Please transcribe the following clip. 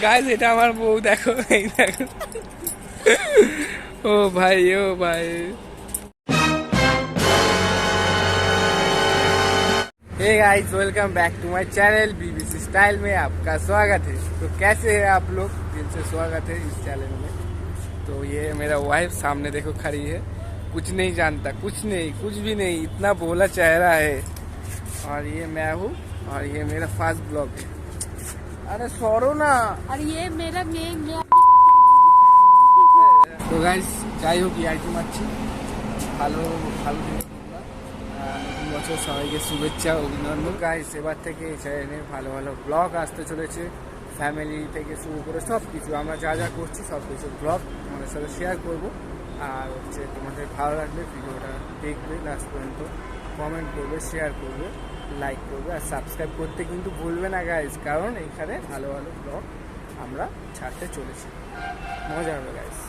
Guys এটা আমার বউ, দেখো এই দেখো। ओ भाई, ओ भाई। Hey guys, welcome back to my channel BBC style में आपका स्वागत है। तो कैसे हैं आप लोग? दिल से स्वागत है इस चैनल में। तो ये मेरा वाइफ सामने देखो खड़ी है, कुछ नहीं जानता, कुछ नहीं, कुछ भी नहीं, इतना भोला चेहरा है। और ये मैं हूँ, और ये मेरा फास्ट ब्लॉग है। अरे सौरो ना। और ये मेरा मेन তো গাইস, যাই হোক ইয়ার্কি মারছি, ভালো ভালো দিন তোমরা। নতুন বছর সবাইকে শুভেচ্ছা, অভিনন্দন। গাইস এবার থেকে এই চ্যানেলে ভালো ভালো ব্লগ আসতে চলেছে, ফ্যামিলি থেকে শুরু করে সব কিছু আমরা যা যা করছি সব কিছু ব্লগ তোমাদের সাথে শেয়ার করব। আর হচ্ছে তোমাদের ভালো লাগলে ভিডিওটা দেখবে লাস্ট পর্যন্ত, কমেন্ট করবে, শেয়ার করবে, লাইক করবে, আর সাবস্ক্রাইব করতে কিন্তু ভুলবে না গাইস, কারণ এখানে ভালো ভালো ব্লগ আমরা ছাড়তে চলেছি, মজা হবে গাইস।